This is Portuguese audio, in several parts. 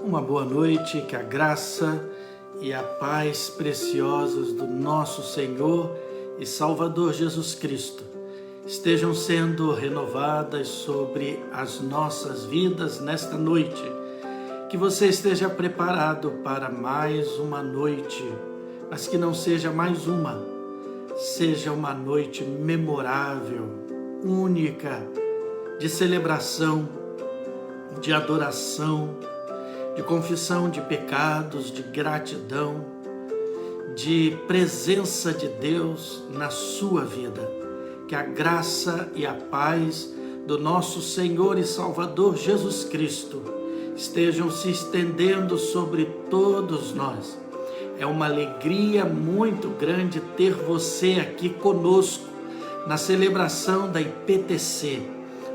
Uma boa noite, que a graça e a paz preciosas do nosso Senhor e Salvador Jesus Cristo estejam sendo renovadas sobre as nossas vidas nesta noite. Que você esteja preparado para mais uma noite, mas que não seja mais uma, seja uma noite memorável, única, de celebração, de adoração, de confissão de pecados, de gratidão, de presença de Deus na sua vida. Que a graça e a paz do nosso Senhor e Salvador Jesus Cristo estejam se estendendo sobre todos nós. É uma alegria muito grande ter você aqui conosco na celebração da IPTC.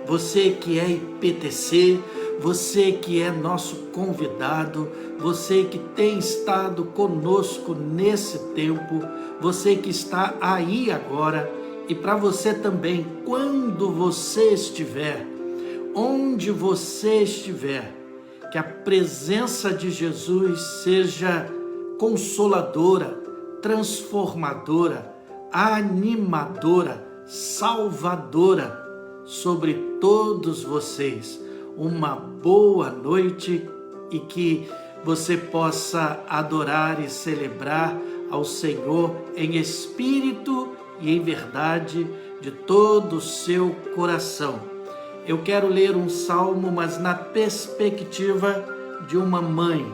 Você que é IPTC, você que é nosso convidado, você que tem estado conosco nesse tempo, você que está aí agora, e para você também, quando você estiver, onde você estiver, que a presença de Jesus seja consoladora, transformadora, animadora, salvadora sobre todos vocês. Uma boa noite e que você possa adorar e celebrar ao Senhor em espírito e em verdade de todo o seu coração. Eu quero ler um salmo, mas na perspectiva de uma mãe.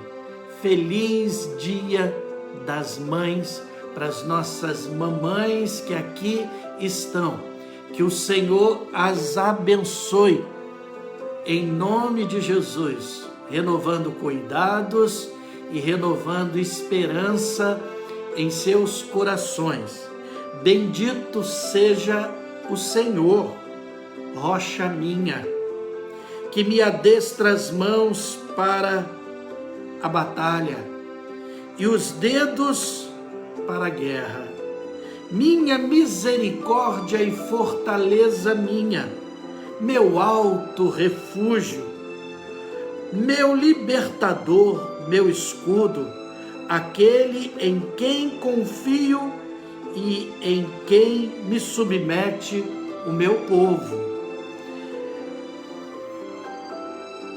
Feliz Dia das Mães para as nossas mamães que aqui estão. Que o Senhor as abençoe em nome de Jesus, renovando cuidados e renovando esperança em seus corações. Bendito seja o Senhor, rocha minha, que me adestra as mãos para a batalha e os dedos para a guerra. Minha misericórdia e fortaleza minha, meu alto refúgio, meu libertador, meu escudo, aquele em quem confio e em quem me submete o meu povo.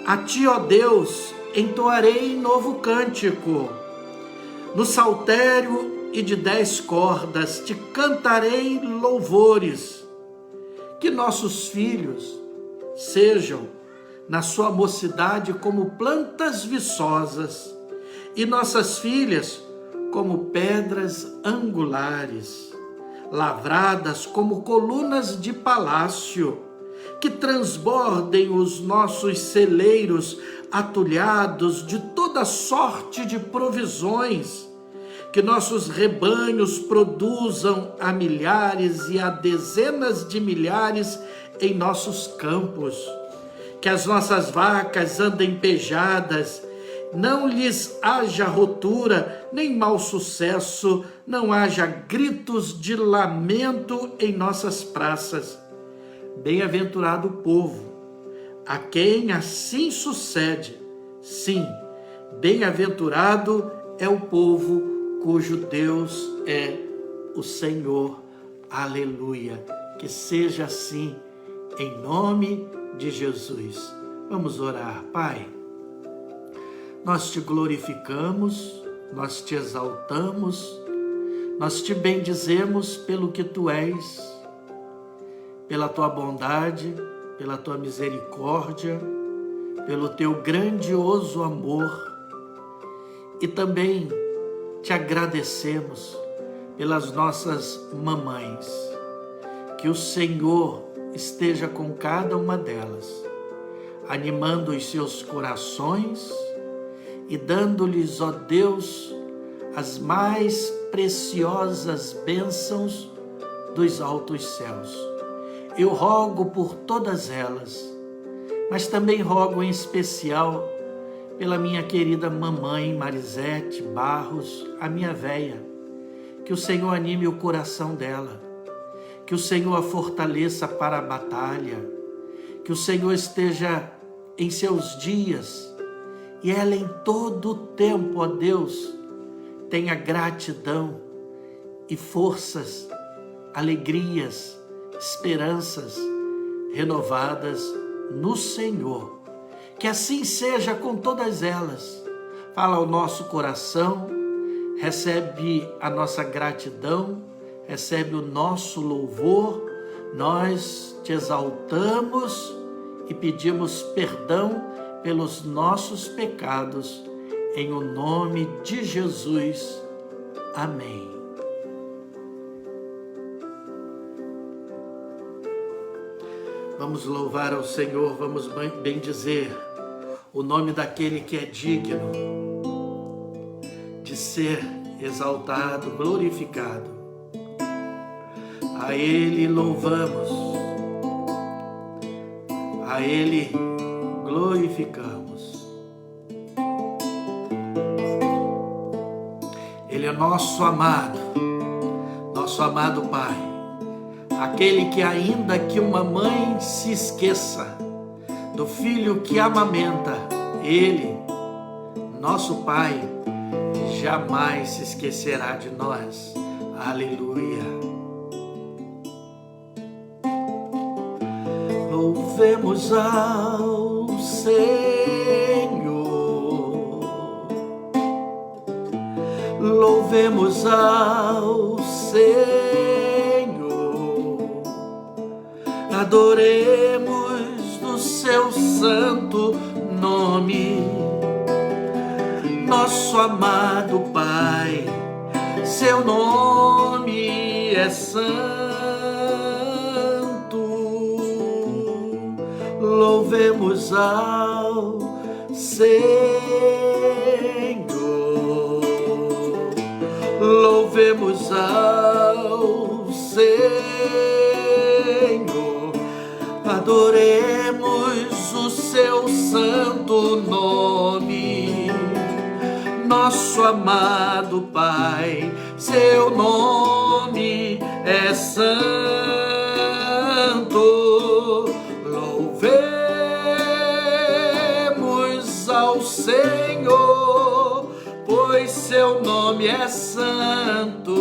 A ti, ó Deus, entoarei novo cântico, no saltério e de 10 cordas te cantarei louvores. Que nossos filhos sejam, na sua mocidade, como plantas viçosas, e nossas filhas como pedras angulares, lavradas como colunas de palácio, que transbordem os nossos celeiros atulhados de toda sorte de provisões, que nossos rebanhos produzam a milhares e a dezenas de milhares em nossos campos, que as nossas vacas andem pejadas, não lhes haja rotura, nem mau sucesso, não haja gritos de lamento em nossas praças. Bem-aventurado o povo, a quem assim sucede. Sim, bem-aventurado é o povo cujo Deus é o Senhor. Aleluia. Que seja assim, em nome de Jesus. Vamos orar. Pai, nós te glorificamos, nós te exaltamos, nós te bendizemos pelo que tu és, pela tua bondade, pela tua misericórdia, pelo teu grandioso amor, e também te agradecemos pelas nossas mamães. Que o Senhor esteja com cada uma delas, animando os seus corações e dando-lhes, ó Deus, as mais preciosas bênçãos dos altos céus. Eu rogo por todas elas, mas também rogo em especial pela minha querida mamãe Marisete Barros, a minha véia. Que o Senhor anime o coração dela, que o Senhor a fortaleça para a batalha, que o Senhor esteja em seus dias e ela em todo o tempo, ó Deus, tenha gratidão e forças, alegrias, esperanças renovadas no Senhor. Que assim seja com todas elas. Fala ao nosso coração, recebe a nossa gratidão, recebe o nosso louvor. Nós te exaltamos e pedimos perdão pelos nossos pecados, em o nome de Jesus. Amém. Vamos louvar ao Senhor, vamos bendizer o nome daquele que é digno de ser exaltado, glorificado. A Ele louvamos, a Ele glorificamos. Ele é nosso amado Pai, aquele que ainda que uma mãe se esqueça do filho que amamenta, Ele, nosso Pai, jamais se esquecerá de nós. Aleluia. Louvemos ao Senhor, louvemos ao Senhor, adoremos no seu santo nome, nosso amado Pai, seu nome é santo. Louvemos ao Senhor, louvemos ao Senhor, adoremos o seu santo nome, nosso amado Pai, seu nome é santo. Louvemos ao Senhor, pois seu nome é santo.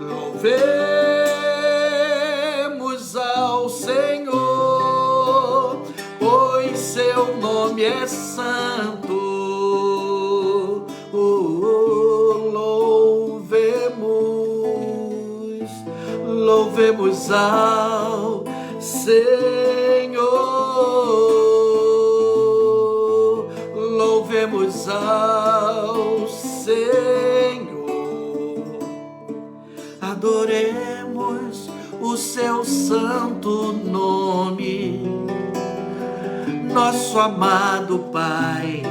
Louvemos ao Senhor, pois seu nome é santo. Louvemos ao Senhor, louvemos ao Senhor, adoremos o seu santo nome, nosso amado Pai,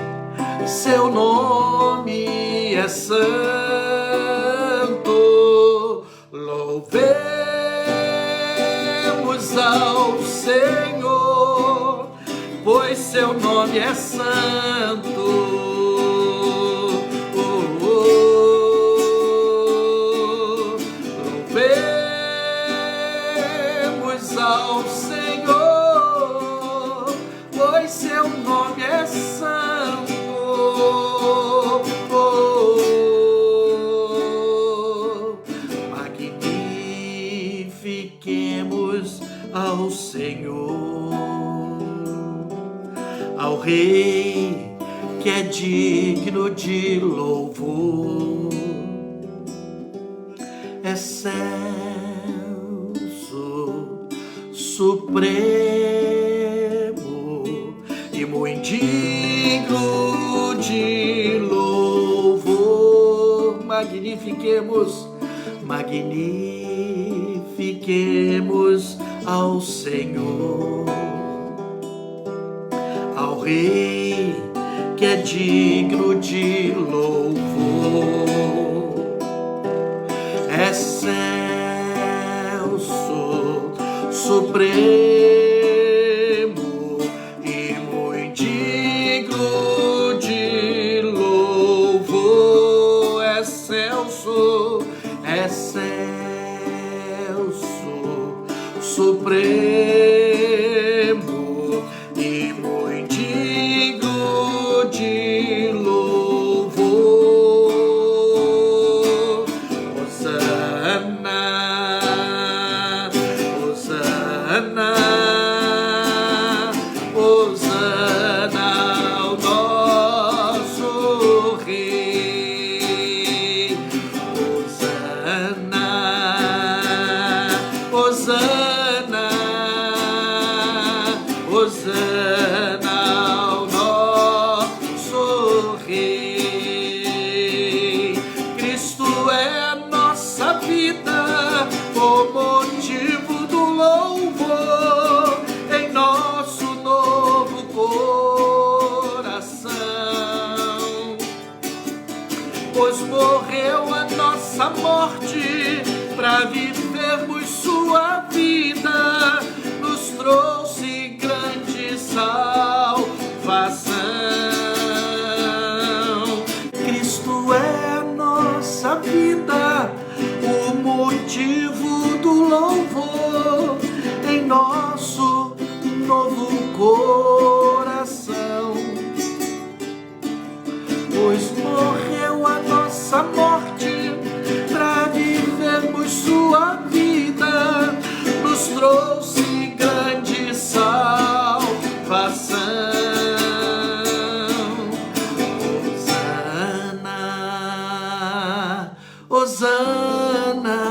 seu nome é santo. Louvemos ao Senhor, pois seu nome é santo. Louvemos ao Senhor, pois seu nome é santo. Magnifiquemos ao Senhor, ao Rei que é digno de louvor, excelso, supremo e muito digno de louvor. Magnifiquemos ao Senhor, ao Rei que é digno de louvor, excelso, supremo e muito digno de louvor, excelso, excelso, supremo nossa morte, para vivermos sua vida, nos trouxe grande salvação. Cristo é a nossa vida, o motivo do louvor em nosso novo coração, pois morreu a nossa morte, para vivermos sua vida, nos trouxe grande salvação. Hosana, Hosana,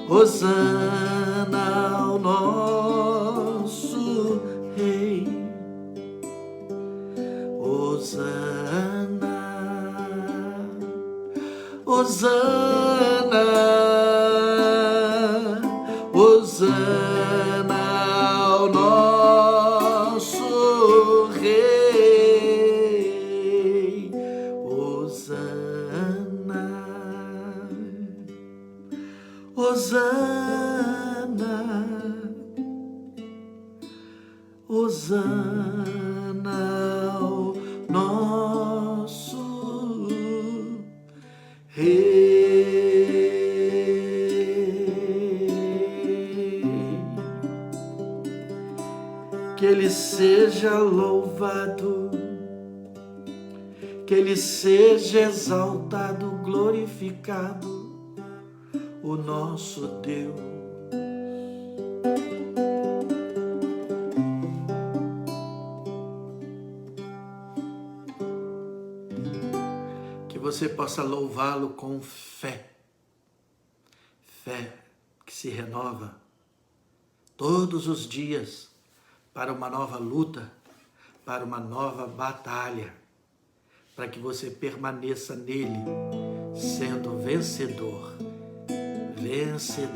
Hosana ao nosso Rei. Hosana, Hosana, Hosana ao nosso Rei. Hosana, Hosana, Hosana ao nosso Rei. Que Ele seja louvado, que Ele seja exaltado, glorificado, o nosso Deus. Que você possa louvá-lo com fé, fé que se renova todos os dias para uma nova luta, para uma nova batalha, para que você permaneça nele, sendo vencedor, vencedor.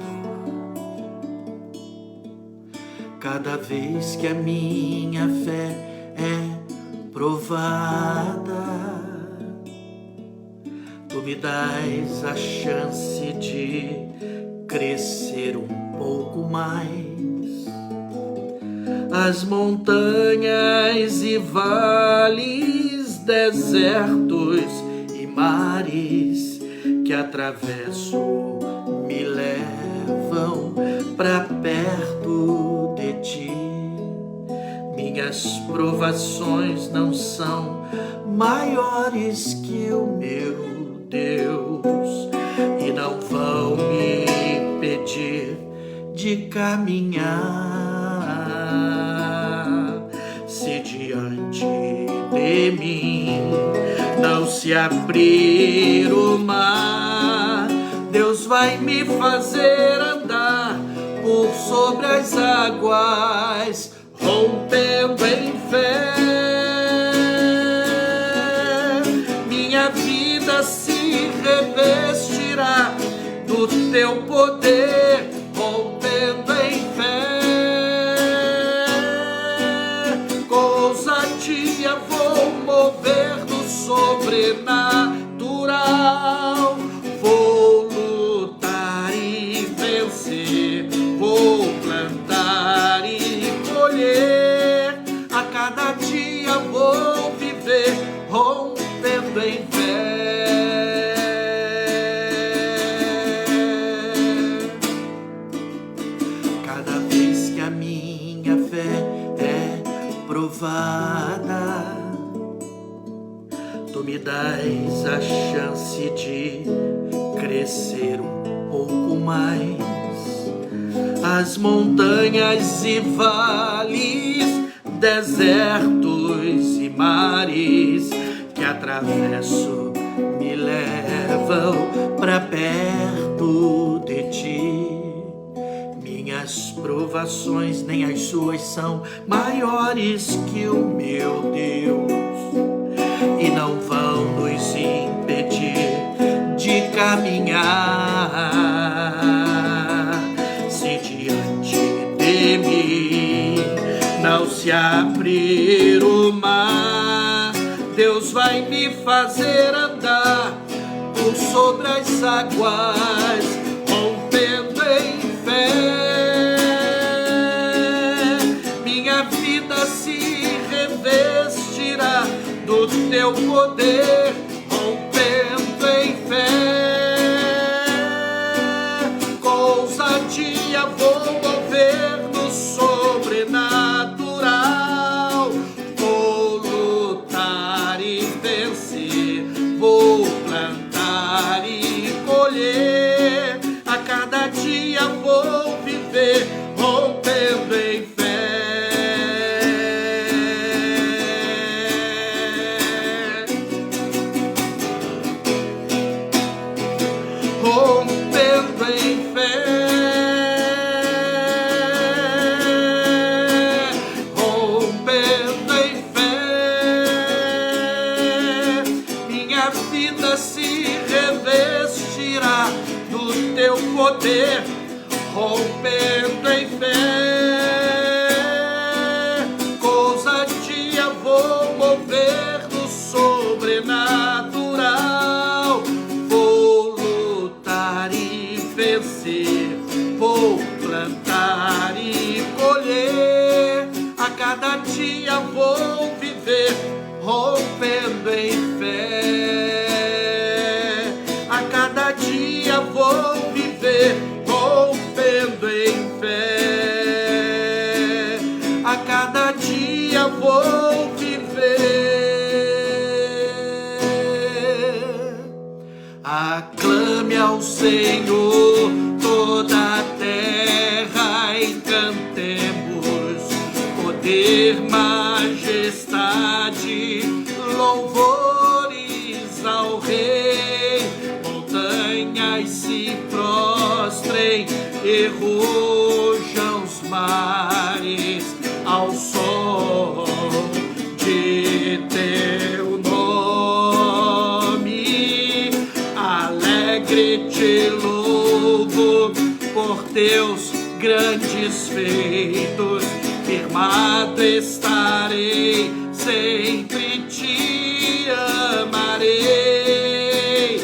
Cada vez que a minha fé é provada, Tu me dás a chance de crescer um pouco mais. As montanhas e vales, desertos e mares que atravesso me levam para perto de Ti. Minhas provações não são maiores que o meu Deus, e não vão me impedir de caminhar. Se diante de mim não se abrir o mar, Deus vai me fazer andar por sobre as águas, rompendo em fé. Minha vida se revestirá do Teu poder, rompendo em fé. Com ousadia vou mover do sobrenatural. Vou lutar e vencer, vou plantar e colher. A cada dia vou viver, rompendo em fé. Cada vez que a minha fé é provada, Tu me dás a chance de crescer um pouco mais. As montanhas e vales, desertos e mares que atravesso me levam para perto de Ti. Minhas provações nem as suas são maiores que o meu Deus, e não vão nos impedir de caminhar. Se diante de mim não se abrir o mar, Deus vai me fazer andar por Vou sobre as águas, rompendo em fé. Minha vida se revestirá do teu poder, rompendo em fé. Com ousadia vou mover no sobrenatural. Vou lutar e vencer, vou plantar e colher. A cada dia vou viver, rompendo em fé. Rompendo em fé. Rompendo em fé. Minha vida se revestirá do teu poder, rompendo em fé. Com ousadia vou mover no sobrenatural. Vou lutar e vencer, vou plantar e colher. A cada dia vou viver, rompendo em fé. A cada dia vou viver, rompendo em fé. A cada dia vou viver. Aclame ao Senhor toda a terra e cantemos poder, majestade, louvores ao Rei. Montanhas se prostrem e rujam os mares ao som de teu nome. Alegre te louvo por teus grandes feitos. Firmado estarei, sempre te amarei.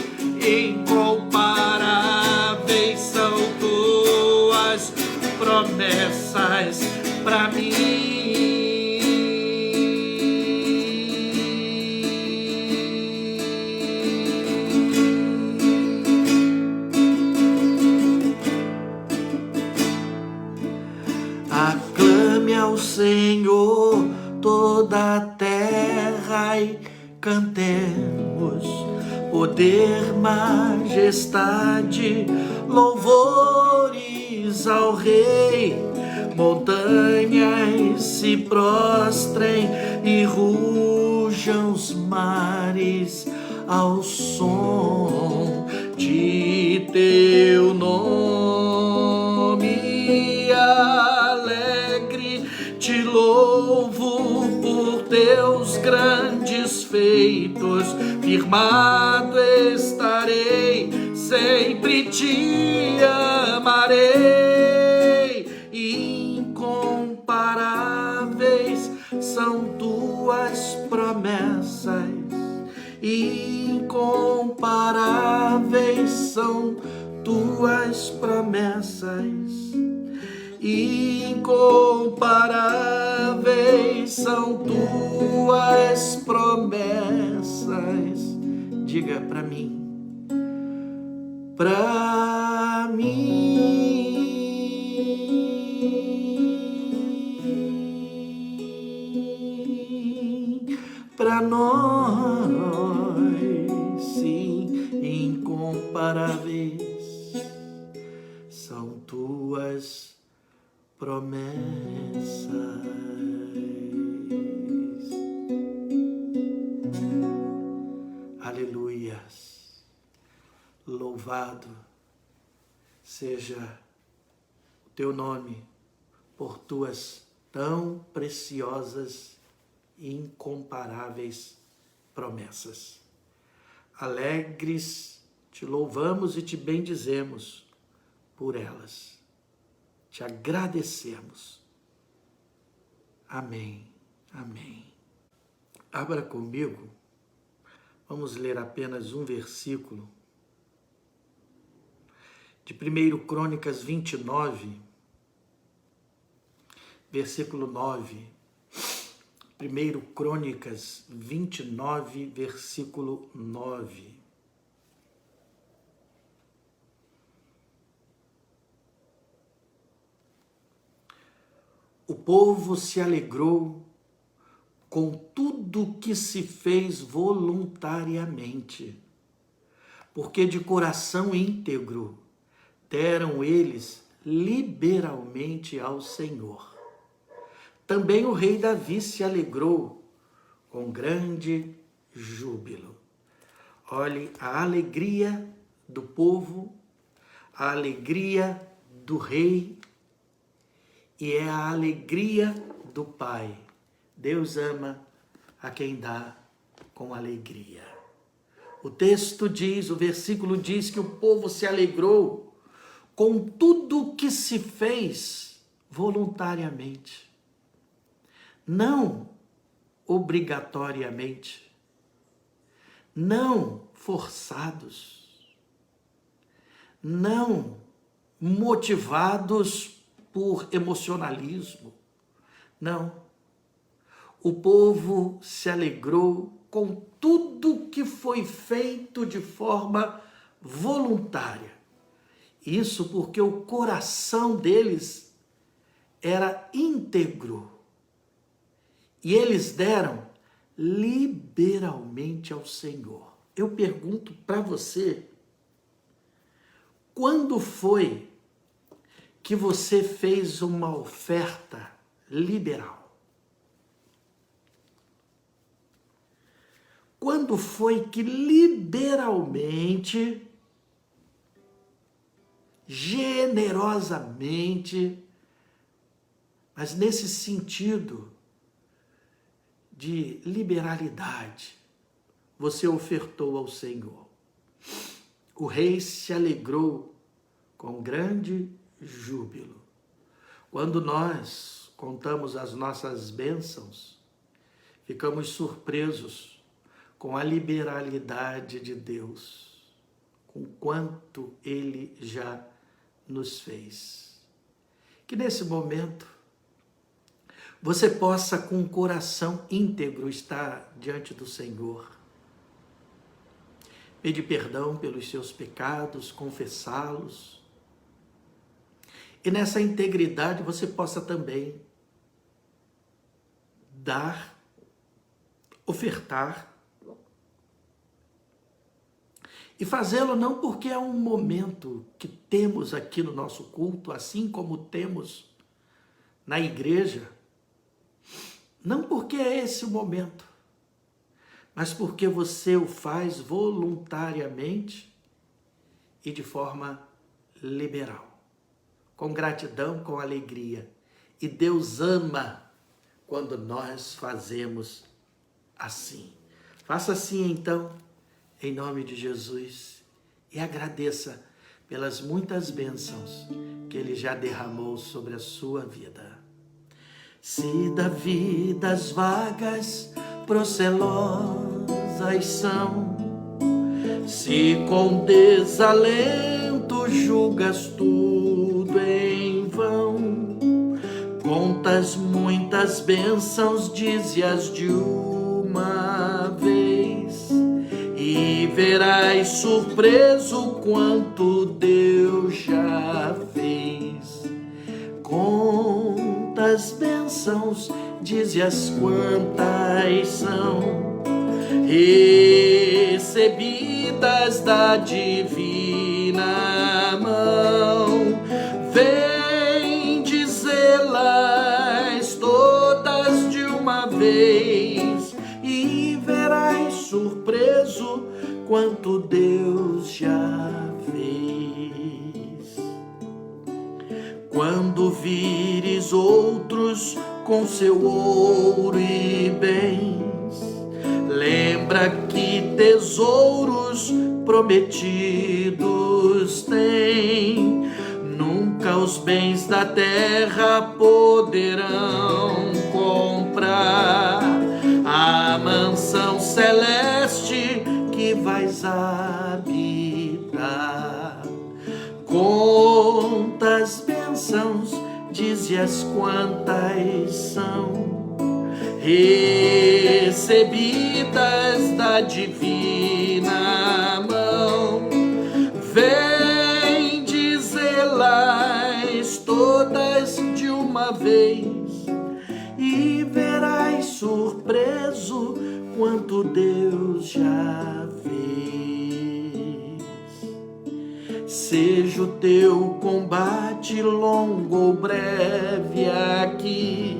Incomparáveis são tuas promessas pra mim. Aclame ao Senhor toda a terra e cantemos poder, majestade, louvores ao Rei. Montanhas se prostrem e rujam os mares ao som de teu nome. Alegre te louvo por teus grandes feitos. Firmado estarei, sempre te amarei. Incomparáveis são tuas promessas. Incomparáveis são tuas promessas. Incomparáveis são tuas promessas. Diga para mim, para nós, sim, incomparáveis são tuas promessas. Aleluias. Louvado seja o teu nome por tuas tão preciosas e incomparáveis promessas. Alegres te louvamos e te bendizemos por elas. Te agradecemos. Amém. Amém. Abra comigo. Vamos ler apenas um versículo de 1 Crônicas 29, versículo 9. 1 Crônicas 29, versículo 9. O povo se alegrou com tudo que se fez voluntariamente, porque de coração íntegro deram eles liberalmente ao Senhor. Também o rei Davi se alegrou com grande júbilo. Olhe a alegria do povo, a alegria do rei e é a alegria do Pai. Deus ama a quem dá com alegria. O texto diz, o versículo diz que o povo se alegrou com tudo que se fez voluntariamente. Não obrigatoriamente. Não forçados. Não motivados por emocionalismo. Não. O povo se alegrou com tudo que foi feito de forma voluntária. Isso porque o coração deles era íntegro. E eles deram liberalmente ao Senhor. Eu pergunto para você, quando foi que você fez uma oferta liberal? Quando foi que liberalmente, generosamente, mas nesse sentido de liberalidade, você ofertou ao Senhor? O rei se alegrou com grande júbilo. Quando nós contamos as nossas bênçãos, ficamos surpresos com a liberalidade de Deus, com quanto Ele já nos fez. Que nesse momento você possa, com o coração íntegro, estar diante do Senhor, pedir perdão pelos seus pecados, confessá-los, e nessa integridade você possa também dar, ofertar, e fazê-lo não porque é um momento que temos aqui no nosso culto, assim como temos na igreja, não porque é esse o momento, mas porque você o faz voluntariamente e de forma liberal, com gratidão, com alegria. E Deus ama quando nós fazemos assim. Faça assim então, em nome de Jesus, e agradeça pelas muitas bênçãos que Ele já derramou sobre a sua vida. Se da vida as vagas procelosas são, se com desalento julgas tudo em vão, contas muitas bênçãos, dize-as de uma vez, e verás surpreso quanto Deus já fez. Contas bênçãos, dize-as quantas são, recebidas da divina mão. Vem dizê-las todas de uma vez, e verás surpreso quanto Deus já fez. Quando vires outros com seu ouro e bens, lembra que tesouros prometidos tem. Nunca os bens da terra poderão comprar a mansão celeste que vais habitar. Com dize-as quantas são recebidas da divina mão. Vem dizê-las todas de uma vez e verás surpreso quanto Deus já fez. Seja o teu combate longo ou breve aqui,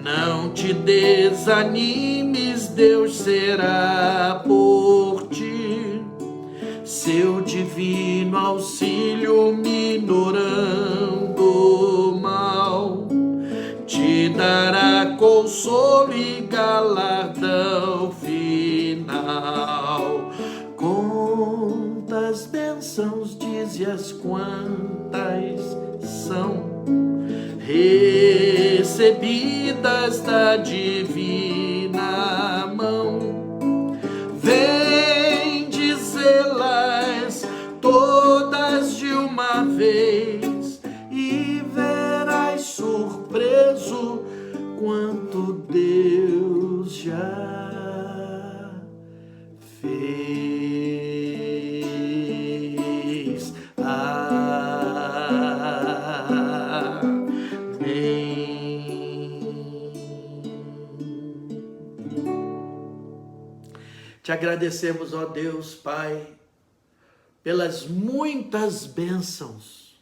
não te desanimes, Deus será por ti. Seu divino auxílio minorando o mal, te dará consolo e galardão final. Quantas bênçãos, dize-as quantas são recebidas da divina mão. Vem dizê-las todas de uma vez e verás surpreso quanto Deus já fez. Te agradecemos, ó Deus, Pai, pelas muitas bênçãos,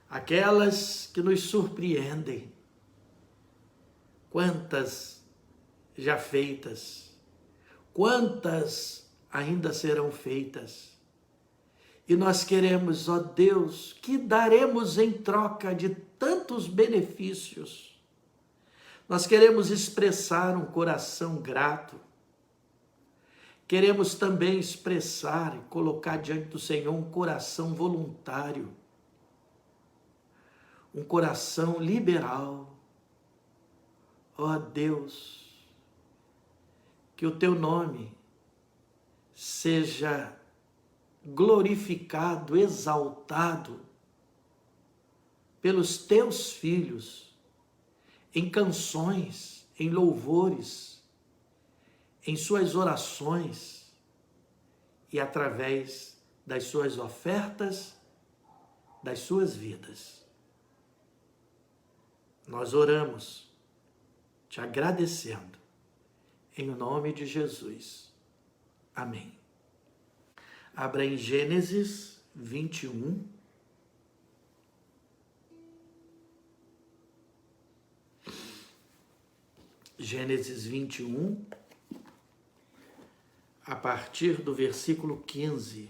aquelas que nos surpreendem, quantas já feitas, quantas ainda serão feitas. E nós queremos, ó Deus, que daremos em troca de tantos benefícios. Nós queremos expressar um coração grato. Queremos também expressar e colocar diante do Senhor um coração voluntário, um coração liberal. Ó Deus, que o teu nome seja glorificado, exaltado pelos teus filhos, em canções, em louvores, em suas orações e através das suas ofertas, das suas vidas. Nós oramos, te agradecendo, em nome de Jesus. Amém. Abra em Gênesis 21. Gênesis 21, a partir do versículo 15.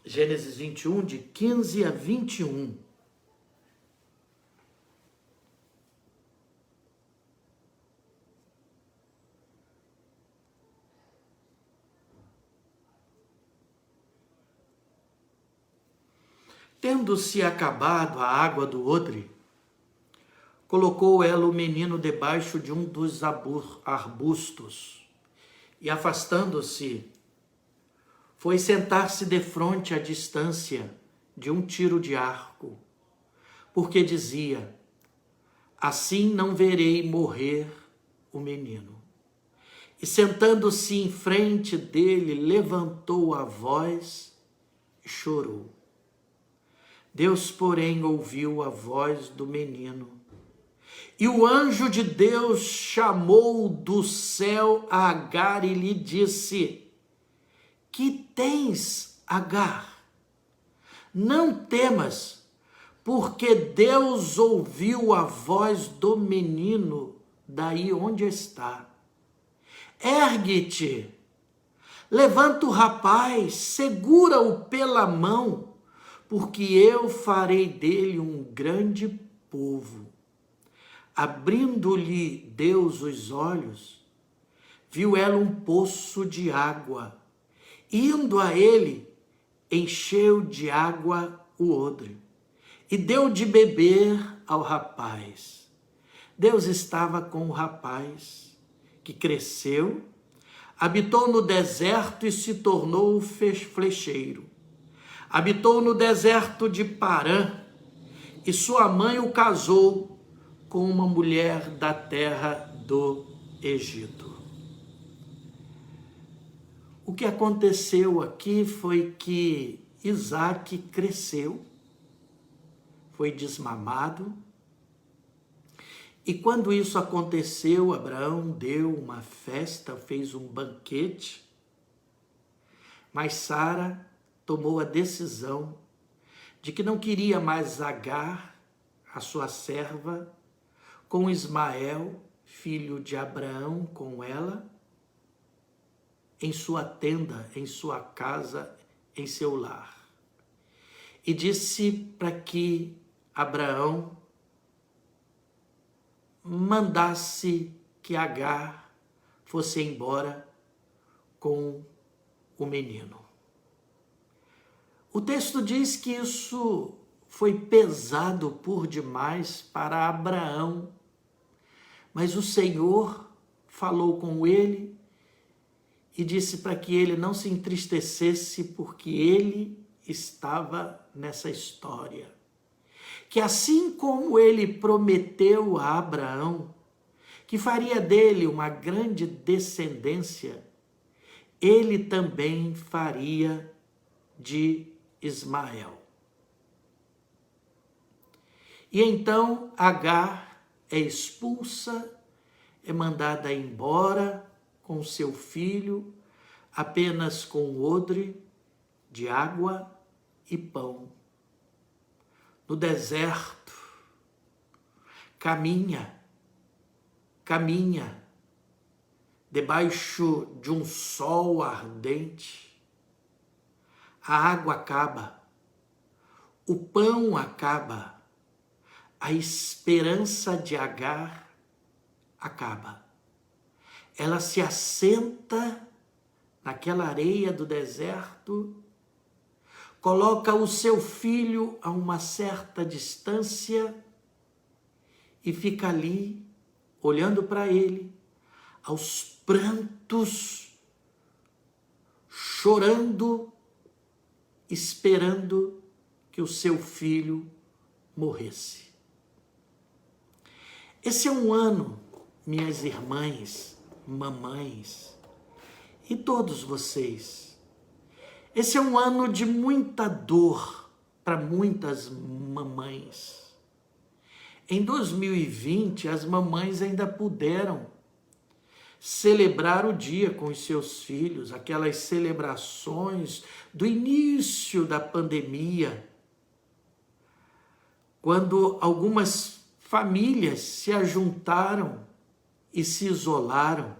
Gênesis 21, de 15 a 21. Tendo-se acabado a água do odre, colocou ela o menino debaixo de um dos arbustos e, afastando-se, foi sentar-se defronte à distância de um tiro de arco, porque dizia: assim não verei morrer o menino. E sentando-se em frente dele, levantou a voz e chorou. Deus, porém, ouviu a voz do menino. E o anjo de Deus chamou do céu a Agar e lhe disse: que tens, Agar? Não temas, porque Deus ouviu a voz do menino daí onde está. Ergue-te, levanta o rapaz, segura-o pela mão, porque eu farei dele um grande povo. Abrindo-lhe Deus os olhos, viu ela um poço de água. Indo a ele, encheu de água o odre e deu de beber ao rapaz. Deus estava com o rapaz, que cresceu, Habitou no deserto e se tornou flecheiro. Habitou no deserto de Parã e sua mãe o casou com uma mulher da terra do Egito. O que aconteceu aqui foi que Isaac cresceu, foi desmamado, e quando isso aconteceu, Abraão deu uma festa, fez um banquete, mas Sara tomou a decisão de que não queria mais Agar, a sua serva, com Ismael, filho de Abraão, com ela, em sua tenda, em sua casa, em seu lar. E disse para que Abraão mandasse que Agar fosse embora com o menino. O texto diz que isso foi pesado por demais para Abraão, mas o Senhor falou com ele e disse para que ele não se entristecesse, porque ele estava nessa história. Que assim como ele prometeu a Abraão que faria dele uma grande descendência, ele também faria de Ismael. E então Agar é expulsa, é mandada embora com seu filho, apenas com odre de água e pão. No deserto, caminha, debaixo de um sol ardente. A água acaba, o pão acaba, a esperança de Agar acaba. Ela se assenta naquela areia do deserto, coloca o seu filho a uma certa distância e fica ali, olhando para ele, aos prantos, chorando, esperando que o seu filho morresse. Esse é um ano, minhas irmãs, mamães e todos vocês. Esse é um ano de muita dor para muitas mamães. Em 2020, as mamães ainda puderam celebrar o dia com os seus filhos, aquelas celebrações do início da pandemia, quando algumas famílias se ajuntaram e se isolaram.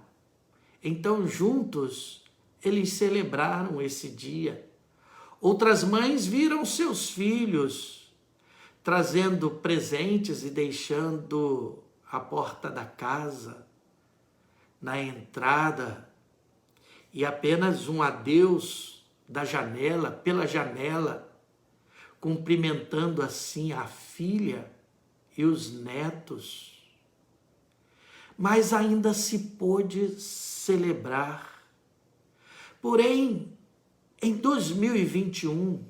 Então, juntos, eles celebraram esse dia. Outras mães viram seus filhos trazendo presentes e deixando à porta da casa, na entrada, e apenas um adeus da janela, pela janela, cumprimentando assim a filha e os netos. Mas ainda se pôde celebrar. Porém, em 2021,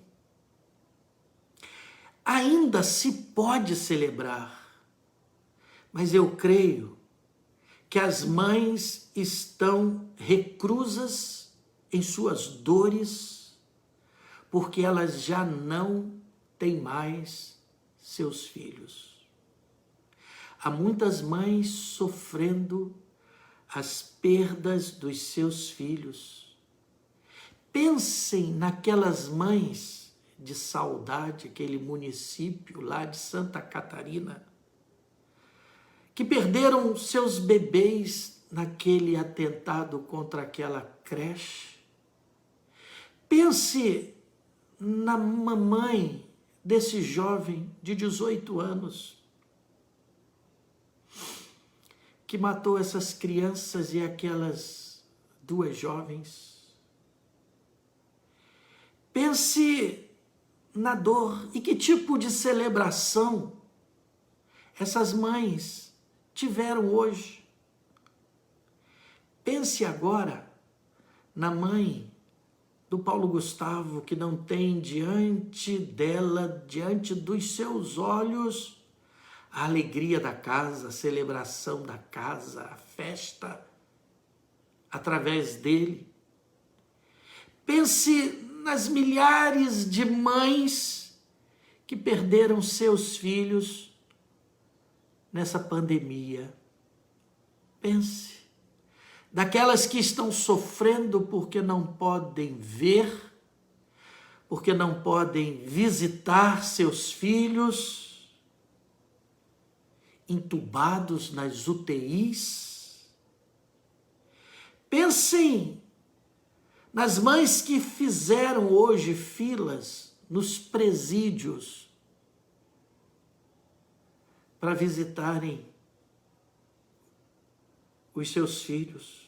ainda se pode celebrar, mas eu creio que as mães estão reclusas em suas dores, porque elas já não têm mais seus filhos. Há muitas mães sofrendo as perdas dos seus filhos. Pensem naquelas mães de Saudade, aquele município lá de Santa Catarina, que perderam seus bebês naquele atentado contra aquela creche. Pense na mamãe desse jovem de 18 anos, que matou essas crianças e aquelas duas jovens. Pense na dor e que tipo de celebração essas mães tiveram hoje. Pense agora na mãe do Paulo Gustavo, que não tem diante dela, diante dos seus olhos, a alegria da casa, a celebração da casa, a festa através dele. Pense nas milhares de mães que perderam seus filhos nessa pandemia. Pense daquelas que estão sofrendo porque não podem ver, porque não podem visitar seus filhos, entubados nas UTIs. Pensem nas mães que fizeram hoje filas nos presídios para visitarem os seus filhos.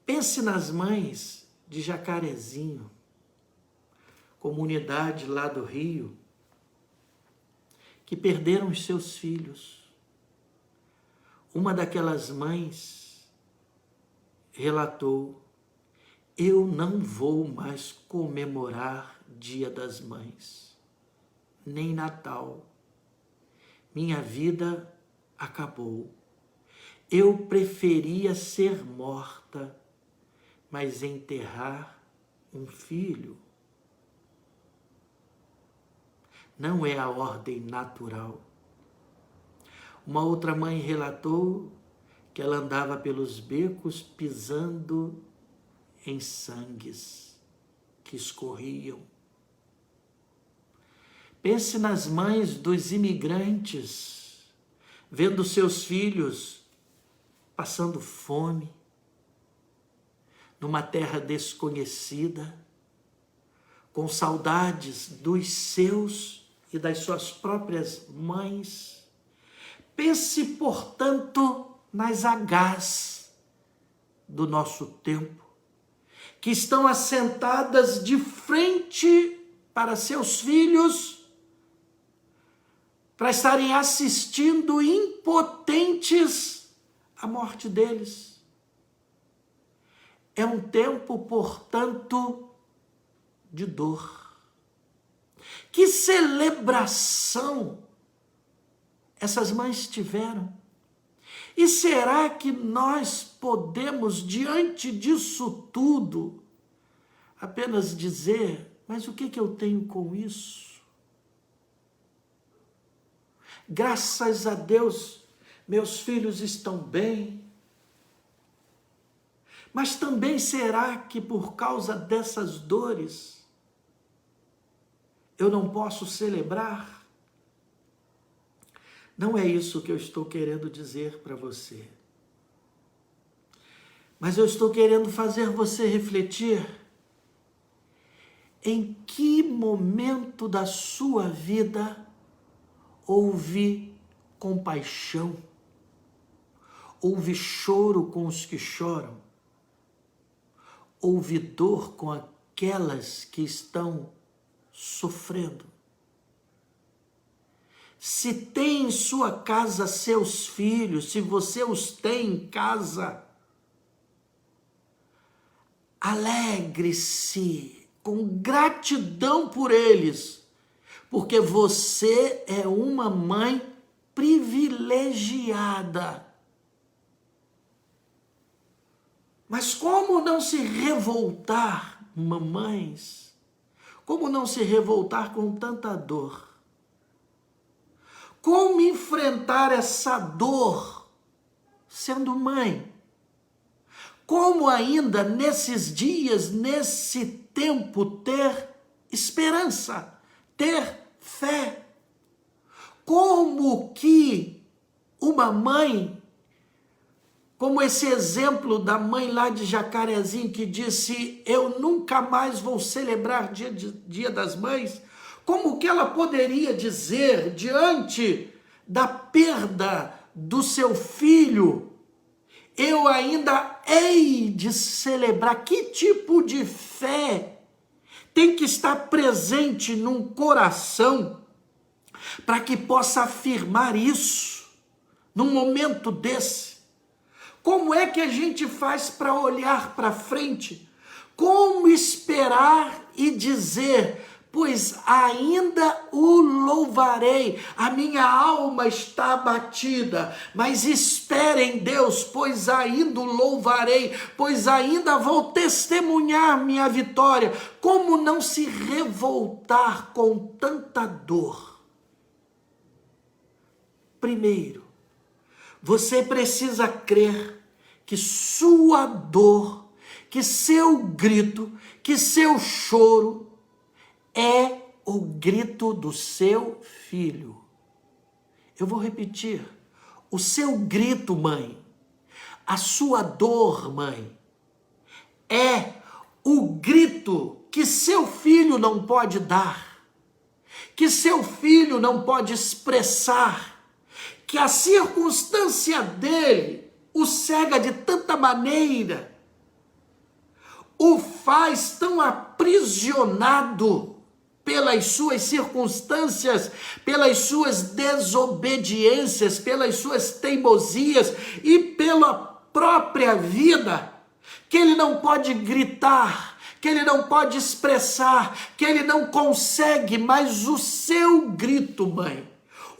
Pense nas mães de Jacarezinho, comunidade lá do Rio, que perderam os seus filhos. Uma daquelas mães relatou: eu não vou mais comemorar Dia das Mães, nem Natal. Minha vida acabou. Eu preferia ser morta, mas enterrar um filho não é a ordem natural. Uma outra mãe relatou que ela andava pelos becos pisando em sangues que escorriam. Pense nas mães dos imigrantes, vendo seus filhos passando fome, numa terra desconhecida, com saudades dos seus e das suas próprias mães. Pense, portanto, nas Hs do nosso tempo, que estão assentadas de frente para seus filhos, para estarem assistindo impotentes a morte deles. É um tempo, portanto, de dor. Que celebração essas mães tiveram. E será que nós podemos, diante disso tudo, apenas dizer: mas o que eu tenho com isso? Graças a Deus, meus filhos estão bem. Mas também será que por causa dessas dores eu não posso celebrar? Não é isso que eu estou querendo dizer para você. Mas eu estou querendo fazer você refletir em que momento da sua vida houve compaixão, houve choro com os que choram, houve dor com aquelas que estão sofrendo. Se tem em sua casa seus filhos, se você os tem em casa, alegre-se com gratidão por eles, porque você é uma mãe privilegiada. Mas como não se revoltar, mamães? Como não se revoltar com tanta dor? Como enfrentar essa dor sendo mãe? Como ainda nesses dias, nesse tempo, ter esperança, ter fé? Como que uma mãe, como esse exemplo da mãe lá de Jacarezinho que disse: eu nunca mais vou celebrar Dia das Mães, como que ela poderia dizer diante da perda do seu filho: eu ainda hei de celebrar? Que tipo de fé tem que estar presente num coração para que possa afirmar isso num momento desse? Como é que a gente faz para olhar para frente? Como esperar e dizer, pois ainda o louvarei, a minha alma está abatida, mas espere em Deus, pois ainda o louvarei, pois ainda vou testemunhar minha vitória. Como não se revoltar com tanta dor? Primeiro, você precisa crer que sua dor, que seu grito, que seu choro é o grito do seu filho. Eu vou repetir. O seu grito, mãe, a sua dor, mãe, é o grito que seu filho não pode dar, que seu filho não pode expressar, que a circunstância dele o cega de tanta maneira, o faz tão aprisionado pelas suas circunstâncias, pelas suas desobediências, pelas suas teimosias e pela própria vida, que ele não pode gritar, que ele não pode expressar, que ele não consegue, mas o seu grito, mãe,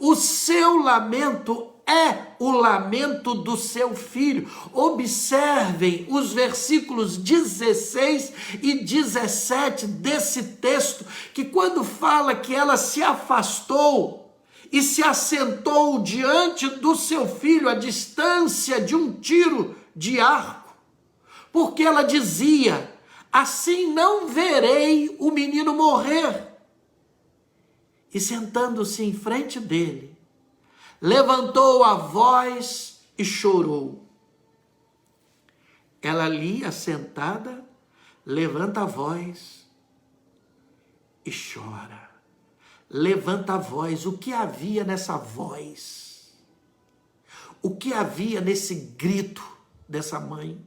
o seu lamento é o lamento do seu filho. Observem os versículos 16 e 17 desse texto, que quando fala que ela se afastou e se assentou diante do seu filho, a distância de um tiro de arco, porque ela dizia, assim não verei o menino morrer. E sentando-se em frente dele, levantou a voz e chorou. Ela ali, assentada, levanta a voz e chora. Levanta a voz. O que havia nessa voz? O que havia nesse grito dessa mãe?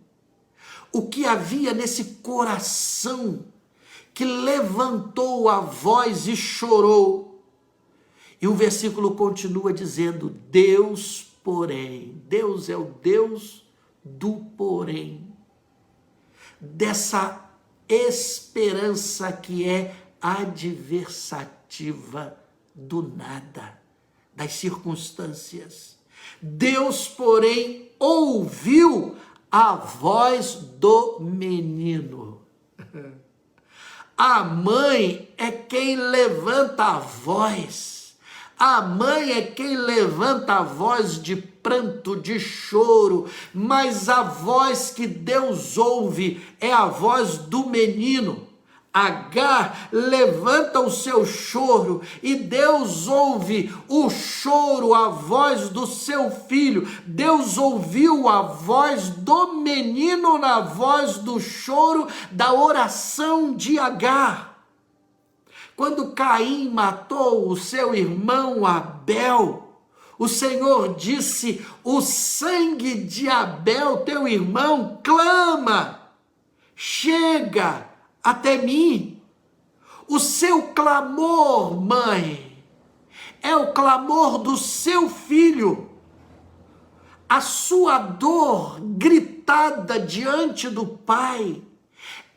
O que havia nesse coração que levantou a voz e chorou? E o versículo continua dizendo, Deus, porém, Deus é o Deus do porém, dessa esperança que é adversativa do nada, das circunstâncias. Deus, porém, ouviu a voz do menino. A mãe é quem levanta a voz. A mãe é quem levanta a voz de pranto, de choro, mas a voz que Deus ouve é a voz do menino. Agar levanta o seu choro e Deus ouve o choro, a voz do seu filho. Deus ouviu a voz do menino na voz do choro, da oração de Agar. Quando Caim matou o seu irmão Abel, o Senhor disse, o sangue de Abel, teu irmão, clama, chega até mim. O seu clamor, mãe, é o clamor do seu filho. A sua dor gritada diante do Pai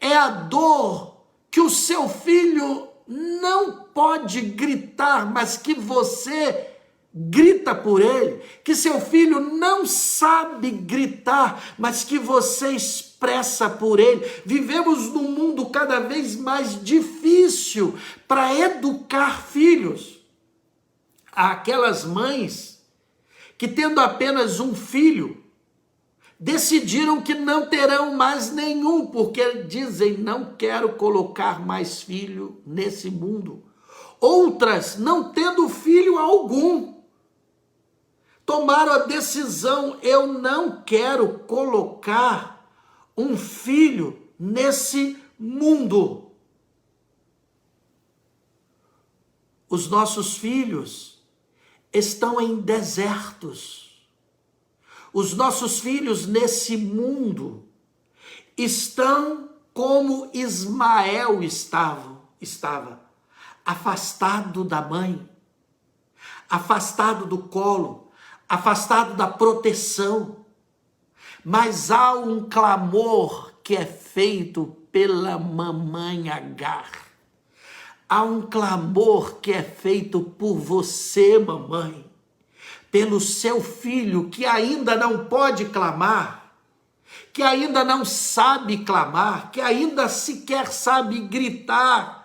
é a dor que o seu filho não pode gritar, mas que você grita por ele, que seu filho não sabe gritar, mas que você expressa por ele. Vivemos num mundo cada vez mais difícil para educar filhos. Há aquelas mães que, tendo apenas um filho, decidiram que não terão mais nenhum, porque dizem, não quero colocar mais filho nesse mundo. Outras, não tendo filho algum, tomaram a decisão, eu não quero colocar um filho nesse mundo. Os nossos filhos estão em desertos. Os nossos filhos nesse mundo estão como Ismael estava, afastado da mãe, afastado do colo, afastado da proteção. Mas há um clamor que é feito pela mamãe Agar. Há um clamor que é feito por você, mamãe, pelo seu filho que ainda não pode clamar, que ainda não sabe clamar, que ainda sequer sabe gritar.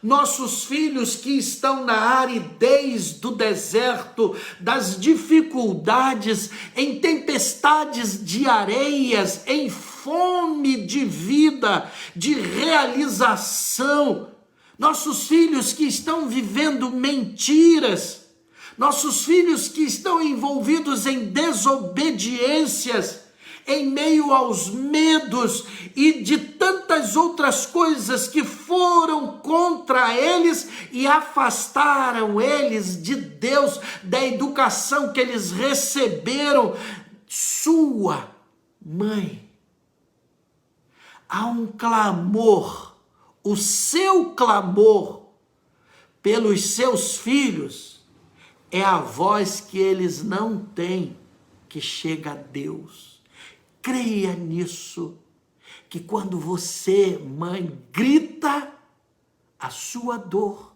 Nossos filhos que estão na aridez do deserto, das dificuldades, em tempestades de areias, em fome de vida, de realização. Nossos filhos que estão vivendo mentiras, nossos filhos que estão envolvidos em desobediências, em meio aos medos e de tantas outras coisas que foram contra eles e afastaram eles de Deus, da educação que eles receberam. Sua mãe, há um clamor, o seu clamor pelos seus filhos é a voz que eles não têm, que chega a Deus. Creia nisso, que quando você, mãe, grita a sua dor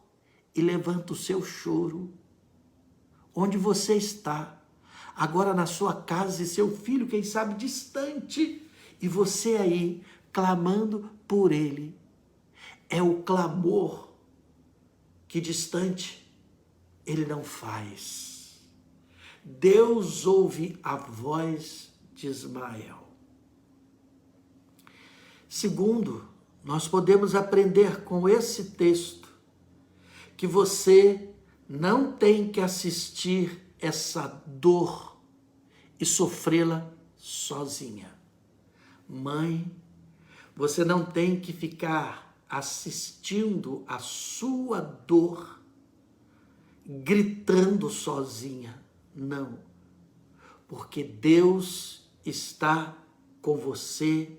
e levanta o seu choro, onde você está, agora na sua casa e seu filho, quem sabe distante, e você aí clamando por ele, é o clamor que distante ele não faz. Deus ouve a voz de Ismael. Segundo, nós podemos aprender com esse texto que você não tem que assistir essa dor e sofrê-la sozinha. Mãe, você não tem que ficar assistindo a sua dor, gritando sozinha. Não, porque Deus está com você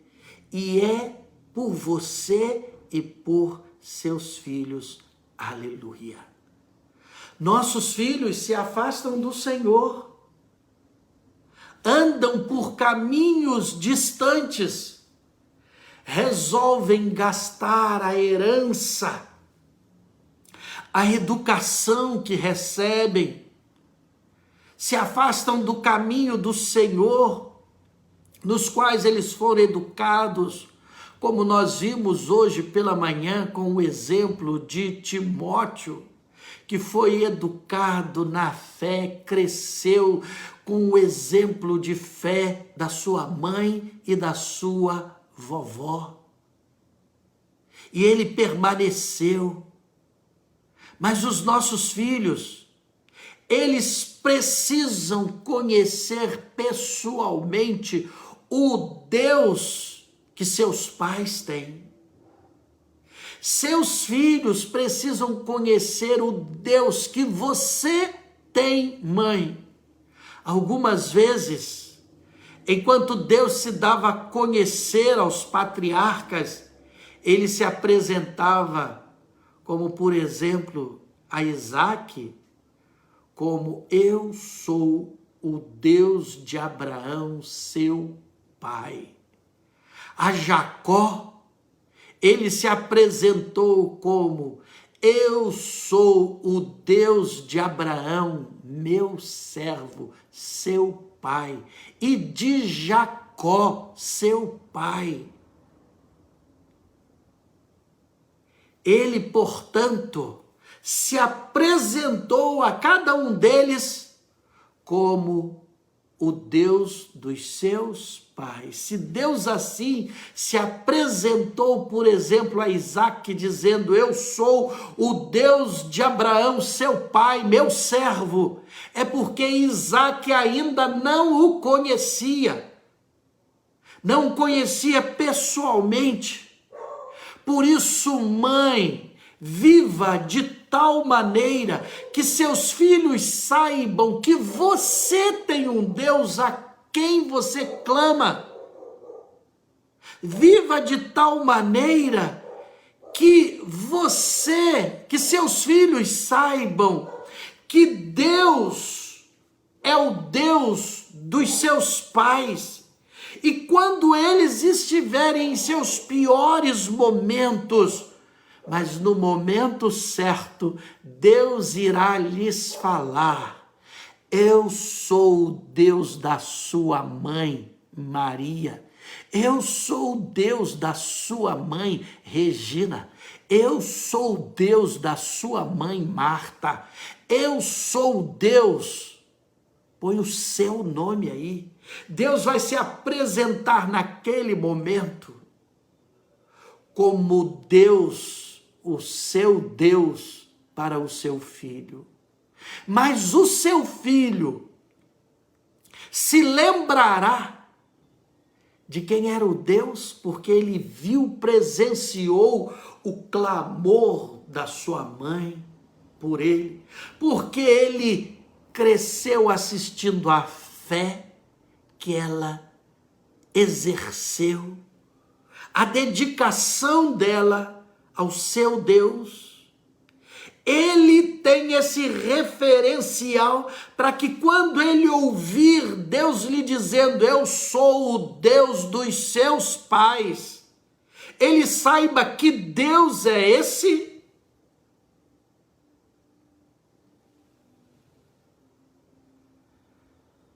e é por você e por seus filhos. Aleluia. Nossos filhos se afastam do Senhor, andam por caminhos distantes, resolvem gastar a herança, a educação que recebem, se afastam do caminho do Senhor, nos quais eles foram educados, como nós vimos hoje pela manhã com o exemplo de Timóteo, que foi educado na fé, cresceu com o exemplo de fé da sua mãe e da sua vovó. E ele permaneceu. Mas os nossos filhos, eles precisam conhecer pessoalmente o Deus que seus pais têm. Seus filhos precisam conhecer o Deus que você tem, mãe. Algumas vezes, enquanto Deus se dava a conhecer aos patriarcas, ele se apresentava como, por exemplo, a Isaque, como eu sou o Deus de Abraão, seu pai. A Jacó, ele se apresentou como eu sou o Deus de Abraão, meu servo, seu pai, e de Jacó, seu pai. Ele, portanto, se apresentou a cada um deles como o Deus dos seus pais. Se Deus assim se apresentou, por exemplo, a Isaque, dizendo, eu sou o Deus de Abraão, seu pai, meu servo, é porque Isaque ainda não o conhecia, não o conhecia pessoalmente. Por isso, mãe, viva de tal maneira que seus filhos saibam que você tem um Deus a quem você clama. Viva de tal maneira que seus filhos saibam que Deus é o Deus dos seus pais, E quando eles estiverem em seus piores momentos, mas no momento certo, Deus irá lhes falar: eu sou o Deus da sua mãe, Maria. Eu sou o Deus da sua mãe, Regina. Eu sou o Deus da sua mãe, Marta. Eu sou o Deus. Põe o seu nome aí. Deus vai se apresentar naquele momento como Deus, o seu Deus, para o seu filho. Mas o seu filho se lembrará de quem era o Deus, porque ele viu, presenciou o clamor da sua mãe por ele, porque ele cresceu assistindo à fé que ela exerceu, a dedicação dela ao seu Deus. Ele tem esse referencial para que quando ele ouvir Deus lhe dizendo: eu sou o Deus dos seus pais, ele saiba que Deus é esse.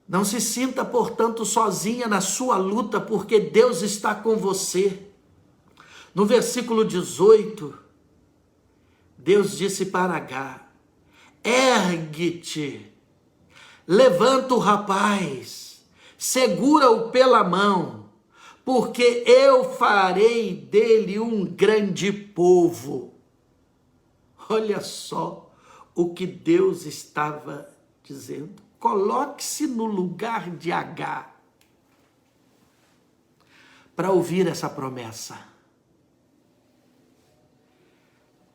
Não se sinta, portanto, sozinha na sua luta, porque Deus está com você. No versículo 18, Deus disse para Agar: ergue-te, levanta o rapaz, segura-o pela mão, porque eu farei dele um grande povo. Olha só o que Deus estava dizendo. Coloque-se no lugar de Agar para ouvir essa promessa.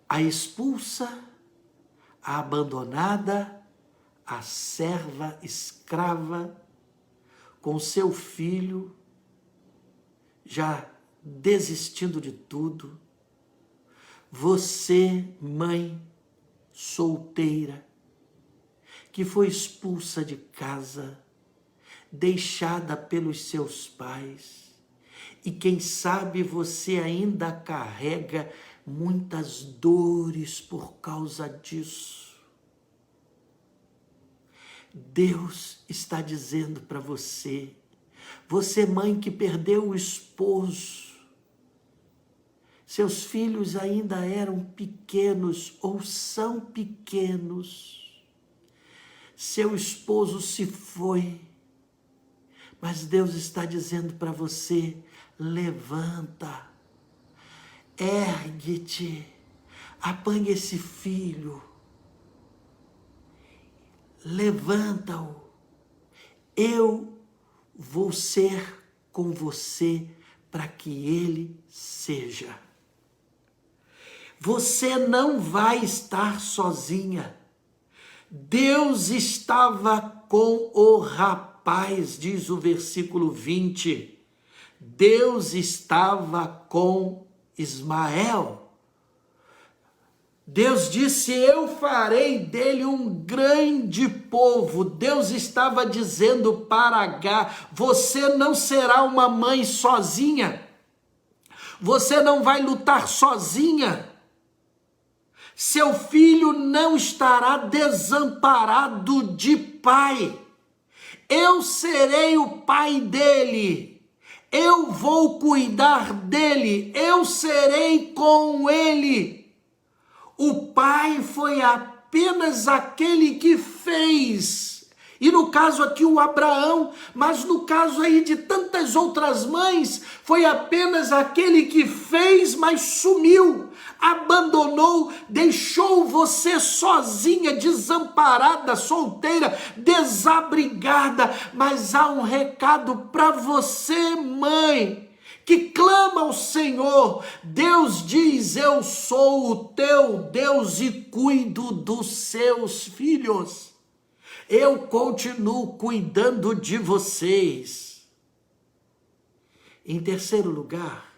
A expulsa, a abandonada, a serva escrava, com seu filho, já desistindo de tudo. Você, mãe solteira, que foi expulsa de casa, deixada pelos seus pais, e quem sabe você ainda carrega muitas dores por causa disso. Deus está dizendo para você, você mãe que perdeu o esposo, seus filhos ainda eram pequenos ou são pequenos, seu esposo se foi, mas Deus está dizendo para você: levanta, ergue-te, apanha esse filho, levanta-o, eu vou ser com você para que ele seja. Você não vai estar sozinha. Deus estava com o rapaz, diz o versículo 20. Deus estava com Ismael. Deus disse: eu farei dele um grande povo. Deus estava dizendo para Agar: você não será uma mãe sozinha. Você não vai lutar sozinha. Seu filho não estará desamparado de pai. Eu serei o pai dele. Eu vou cuidar dele. Eu serei com ele. O pai foi apenas aquele que fez. E no caso aqui o Abraão, mas no caso aí de tantas outras mães, foi apenas aquele que fez, mas sumiu, abandonou, deixou você sozinha, desamparada, solteira, desabrigada. Mas há um recado para você, mãe, que clama ao Senhor. Deus diz: eu sou o teu Deus e cuido dos seus filhos. Eu continuo cuidando de vocês. Em terceiro lugar,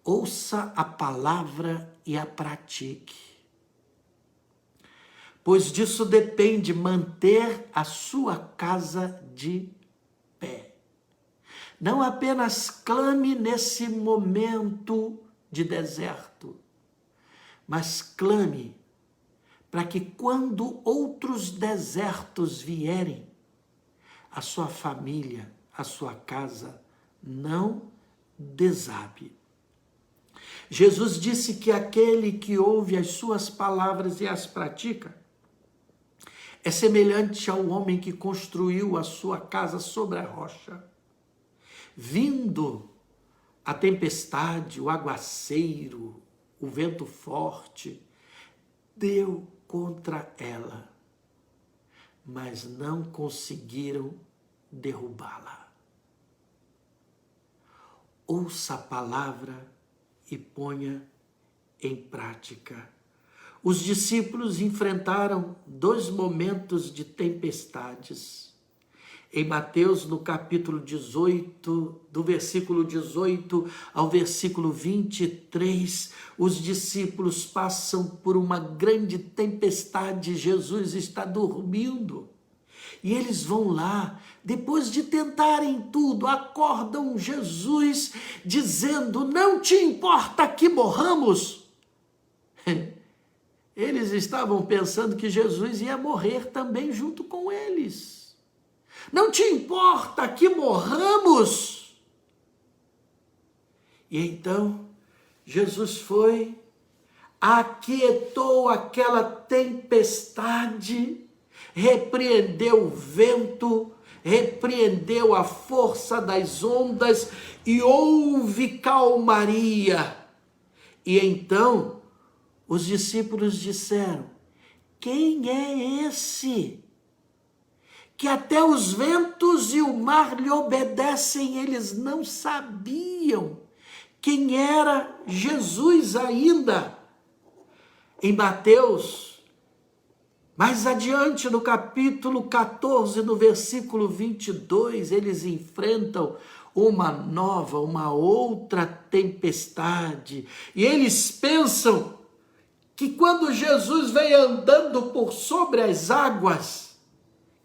ouça a palavra e a pratique, pois disso depende manter a sua casa de pé. Não apenas clame nesse momento de deserto, mas clame para que quando outros desertos vierem, a sua família, a sua casa não desabe. Jesus disse que aquele que ouve as suas palavras e as pratica é semelhante ao homem que construiu a sua casa sobre a rocha. Vindo a tempestade, o aguaceiro, o vento forte, deu contra ela, mas não conseguiram derrubá-la. Ouça a palavra e ponha em prática. Os discípulos enfrentaram 2 momentos de tempestades. Em Mateus, no capítulo 18, do versículo 18 ao versículo 23, os discípulos passam por uma grande tempestade. Jesus está dormindo. E eles vão lá, depois de tentarem tudo, acordam Jesus dizendo: não te importa que morramos? Eles estavam pensando que Jesus ia morrer também junto com eles. Não te importa que morramos? E então, Jesus foi, aquietou aquela tempestade, repreendeu o vento, repreendeu a força das ondas e houve calmaria. E então, os discípulos disseram: quem é esse que até os ventos e o mar lhe obedecem? Eles não sabiam quem era Jesus ainda. Em Mateus, mais adiante no capítulo 14, no versículo 22, eles enfrentam uma outra tempestade. E eles pensam que quando Jesus veio andando por sobre as águas,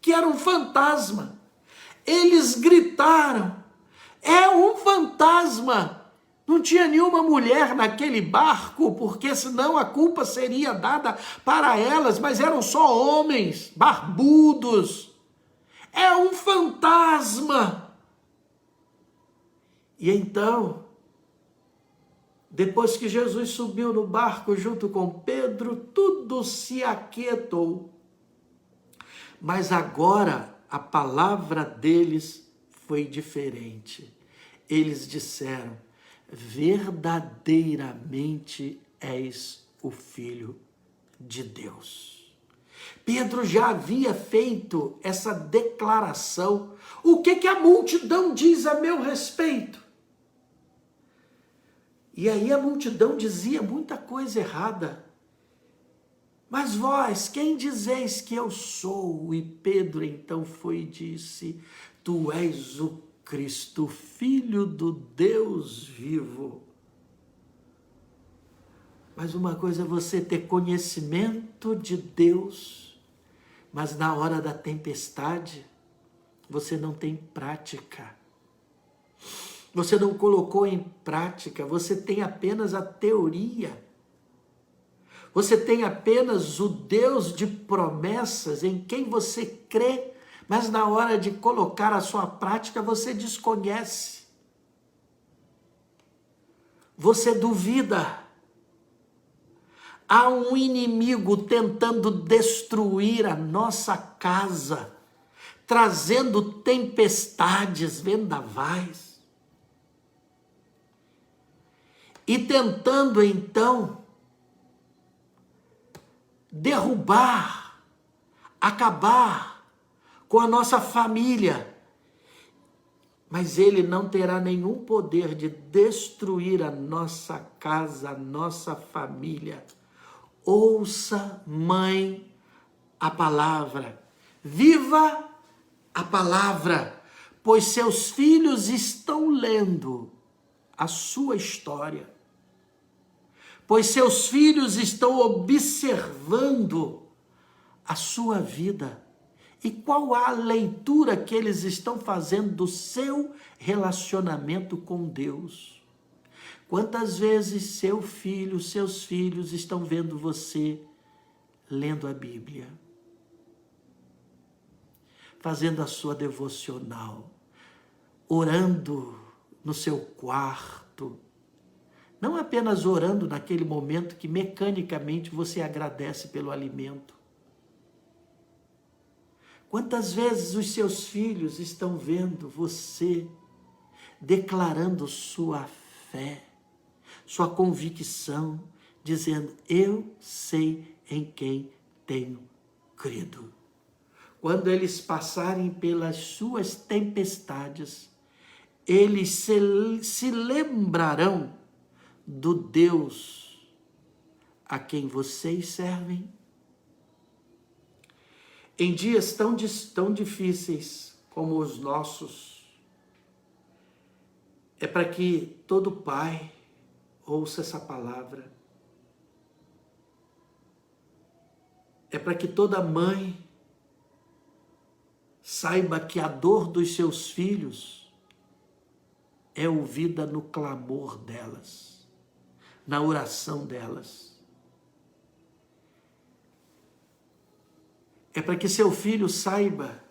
que era um fantasma. Eles gritaram: é um fantasma! Não tinha nenhuma mulher naquele barco, porque senão a culpa seria dada para elas, mas eram só homens barbudos. É um fantasma! E então, depois que Jesus subiu no barco junto com Pedro, tudo se aquietou. Mas agora a palavra deles foi diferente. Eles disseram: verdadeiramente és o Filho de Deus. Pedro já havia feito essa declaração. O que a multidão diz a meu respeito? E aí a multidão dizia muita coisa errada. Mas vós, quem dizeis que eu sou? E Pedro então foi e disse: tu és o Cristo, Filho do Deus vivo. Mas uma coisa é você ter conhecimento de Deus, mas na hora da tempestade, você não tem prática. Você não colocou em prática, você tem apenas a teoria. Você tem apenas o Deus de promessas em quem você crê, mas na hora de colocar a sua prática, você desconhece. Você duvida. Há um inimigo tentando destruir a nossa casa, trazendo tempestades, vendavais. E tentando então derrubar, acabar com a nossa família. Mas ele não terá nenhum poder de destruir a nossa casa, a nossa família. Ouça, mãe, a palavra. Viva a palavra, pois seus filhos estão lendo a sua história. Pois seus filhos estão observando a sua vida E qual a leitura que eles estão fazendo do seu relacionamento com Deus? Quantas vezes seu filho, seus filhos estão vendo você lendo a Bíblia, fazendo a sua devocional, orando no seu quarto, não apenas orando naquele momento que mecanicamente você agradece pelo alimento. Quantas vezes os seus filhos estão vendo você declarando sua fé, sua convicção, dizendo: eu sei em quem tenho crido. Quando eles passarem pelas suas tempestades, eles se lembrarão do Deus a quem vocês servem. Em dias tão difíceis como os nossos, é para que todo pai ouça essa palavra. É para que toda mãe saiba que a dor dos seus filhos é ouvida no clamor delas, na oração delas. É para que seu filho saiba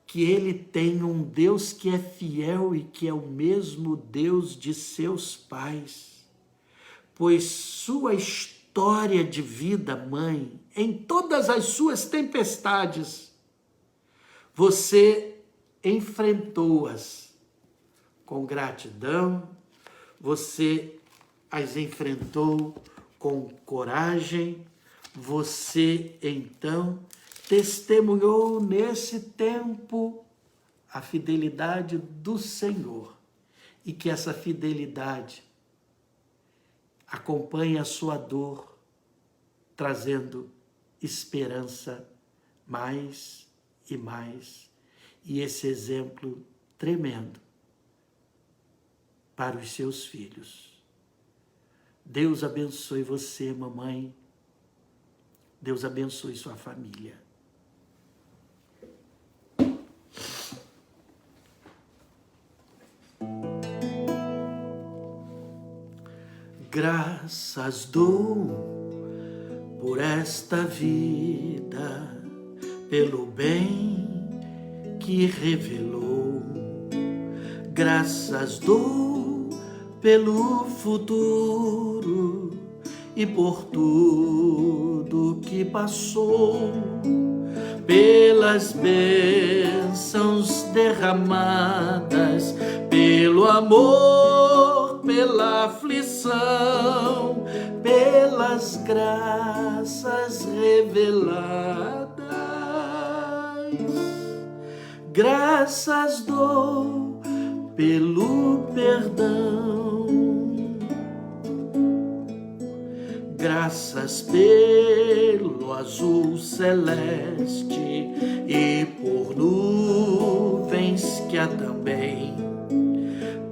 que ele tem um Deus que é fiel e que é o mesmo Deus de seus pais, pois sua história de vida, mãe, em todas as suas tempestades, você enfrentou-as com gratidão, você as enfrentou com coragem, você então testemunhou nesse tempo a fidelidade do Senhor, e que essa fidelidade acompanhe a sua dor, trazendo esperança mais e mais, e esse exemplo tremendo para os seus filhos. Deus abençoe você, mamãe. Deus abençoe sua família. Graças dou por esta vida, pelo bem que revelou. Graças dou pelo futuro e por tudo que passou, pelas bênçãos derramadas, pelo amor, pela aflição, pelas graças reveladas. Graças dou pelo perdão, graças pelo azul celeste e por nuvens que há também,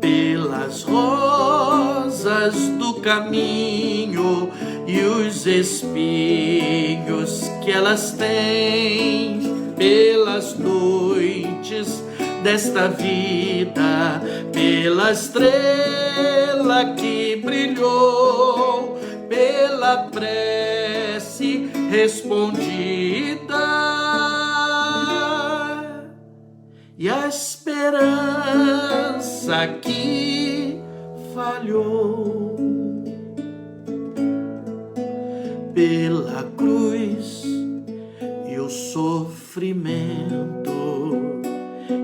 pelas rosas do caminho e os espinhos que elas têm, pelas noites desta vida, pela estrela que brilhou, pela prece respondida e a esperança que falhou, pela cruz e o sofrimento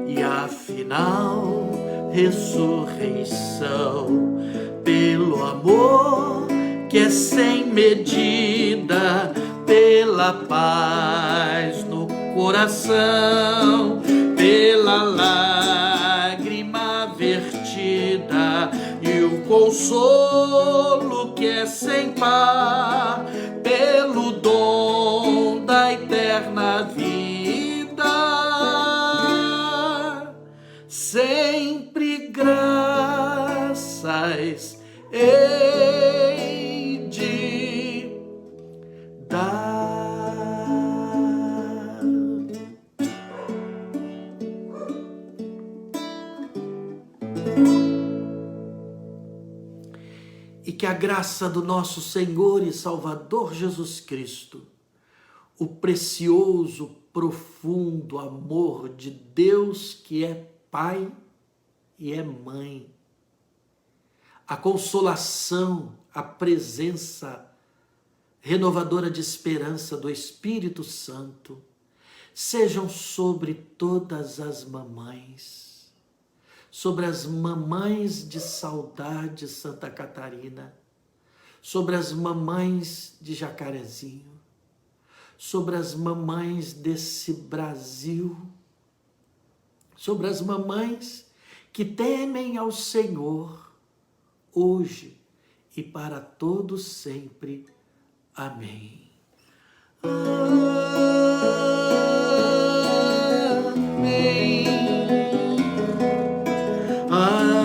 e afinal ressurreição, pelo amor que é sem medida, pela paz no coração, pela lágrima vertida e o consolo que é sem par, pelo dom da eterna vida, sempre graças hei de dar. que a graça do nosso Senhor e Salvador Jesus Cristo, o precioso, profundo amor de Deus que é Pai e é Mãe, a consolação, a presença renovadora de esperança do Espírito Santo, sejam sobre todas as mamães, sobre as mamães de saudade Santa Catarina, sobre as mamães de Jacarezinho, sobre as mamães desse Brasil, sobre as mamães que temem ao Senhor, hoje e para todos sempre. Amém. Amém. Amém.